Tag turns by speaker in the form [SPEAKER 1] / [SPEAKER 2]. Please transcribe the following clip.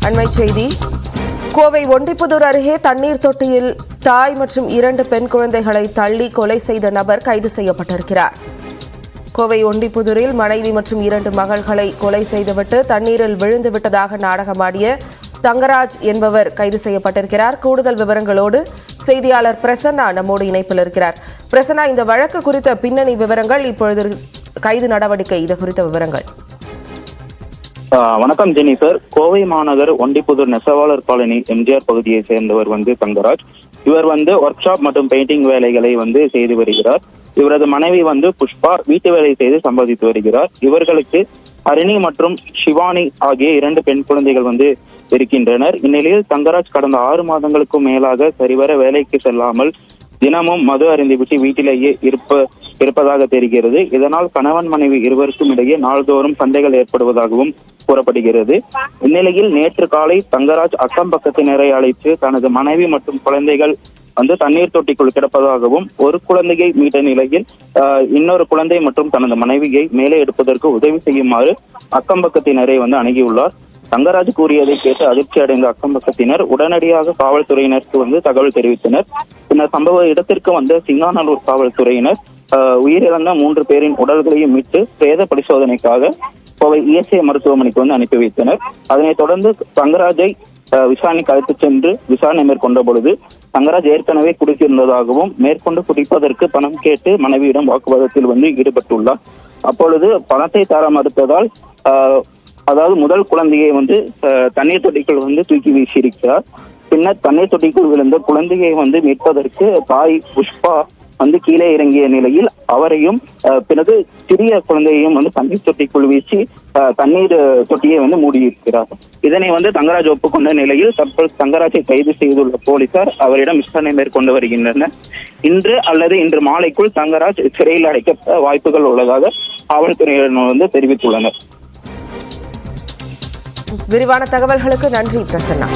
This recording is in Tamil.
[SPEAKER 1] அண்மை செய்தி. கோவை ஒண்டிப்புதூர் அருகே தண்ணீர் தொட்டியில் தாய் மற்றும் 2 பெண் குழந்தைகளை தள்ளி கொலை செய்த நபர் கைது செய்யப்பட்டிருக்கிறார். கோவை ஒண்டிப்புதூரில் மனைவி மற்றும் 2 மகள்களை கொலை செய்துவிட்டு தண்ணீரில் விழுந்து விட்டதாக நாடகமாடிய தங்கராஜ் என்பவர் கைது செய்யப்பட்டிருக்கிறார். கூடுதல் விவரங்களோடு செய்தியாளர் பிரசன்னா நம்மோடு இணைப்பில் இருக்கிறார். பிரசன்னா, இந்த வழக்கு குறித்த பின்னணி விவரங்கள், இப்பொழுது கைது நடவடிக்கை, இது குறித்த விவரங்கள்.
[SPEAKER 2] வணக்கம் ஜெனிஃபர். கோவை மாநகர் ஒண்டிப்புதூர் நெசவாளர் காலனி எம்ஜிஆர் பகுதியை சேர்ந்தவர் தங்கராஜ். இவர் ஒர்க் ஷாப் மற்றும் பெயிண்டிங் வேலைகளை செய்து வருகிறார். இவரது மனைவி புஷ்பா வீட்டு வேலை செய்து சம்பாதித்து வருகிறார். இவர்களுக்கு ஹரிணி மற்றும் சிவானி ஆகிய 2 பெண் குழந்தைகள் இருக்கின்றனர். இந்நிலையில் தங்கராஜ் கடந்த 6 மாதங்களுக்கும் மேலாக சரிவர வேலைக்கு செல்லாமல் தினமும் மது அருந்திவிட்டு வீட்டிலேயே இருப்பதாக தெரிகிறது. இதனால் கணவன் மனைவி இருவருக்கும் இடையே நாள்தோறும் சண்டைகள் ஏற்படுவதாகவும் கூறப்படுகிறது. இந்நிலையில் நேற்று காலை தங்கராஜ் அக்கம் பக்கத்தினரை அழைத்து தனது மனைவி மற்றும் குழந்தைகள் தண்ணீர் தொட்டிக்குள் கிடப்பதாகவும், ஒரு குழந்தையை மீட்ட நிலையில் இன்னொரு குழந்தை மற்றும் தனது மனைவியை மேலே எடுப்பதற்கு உதவி செய்யுமாறு அக்கம் பக்கத்தினரை அணுகியுள்ளார். தங்கராஜ் கூறியதை கேட்டு அதிர்ச்சி அடைந்த அக்கம் பக்கத்தினர் உடனடியாக காவல்துறையினருக்கு தகவல் தெரிவித்தனர். பின்னர் சம்பவ இடத்திற்கு சிங்காநல்லூர் காவல்துறையினர் உயிரிழந்த 3 பேரின் உடல்களையும் மீட்டு பிரேத பரிசோதனைக்காக கோவை இஎஸ்ஐ மருத்துவமனைக்கு அனுப்பி வைத்தனர். அதனைத் தொடர்ந்து தங்கராஜை விசாரணைக்கு அழைத்து சென்று விசாரணை மேற்கொண்ட பொழுது தங்கராஜ் ஏற்கனவே குடித்திருந்ததாகவும், மேற்கொண்டு குடிப்பதற்கு பணம் கேட்டு மனைவியிடம் வாக்குவாதத்தில் ஈடுபட்டுள்ளார். அப்பொழுது பணத்தை தர மறுத்ததால் அதாவது முதல் குழந்தையை தண்ணீர் தொட்டிக்குள் தூக்கி வீசியிருக்கிறார். பின்னர் தண்ணீர் தொட்டிக்குள் விழுந்த குழந்தையை மீட்பதற்கு தாய் புஷ்பா கீழே இறங்கிய நிலையில் அவரையும் பிறகு சிறிய குழந்தையையும் தண்ணீர் தொட்டிக்குள் வீசி தண்ணீர் தொட்டியை மூடியிருக்கிறார். இதனை தங்கராஜ் ஒப்புக்கொண்ட நிலையில் தற்போது தங்கராஜை கைது செய்துள்ள போலீசார் அவரிடம் விசாரணை மேற்கொண்டு வருகின்றனர். இன்று அல்லது இன்று மாலைக்குள் தங்கராஜ் சிறையில் அடைக்கப்பட வாய்ப்புகள் உள்ளதாக காவல்துறையினர் தெரிவித்துள்ளனர்.
[SPEAKER 1] விரிவான தகவல்களுக்கு நன்றி பிரசன்னா.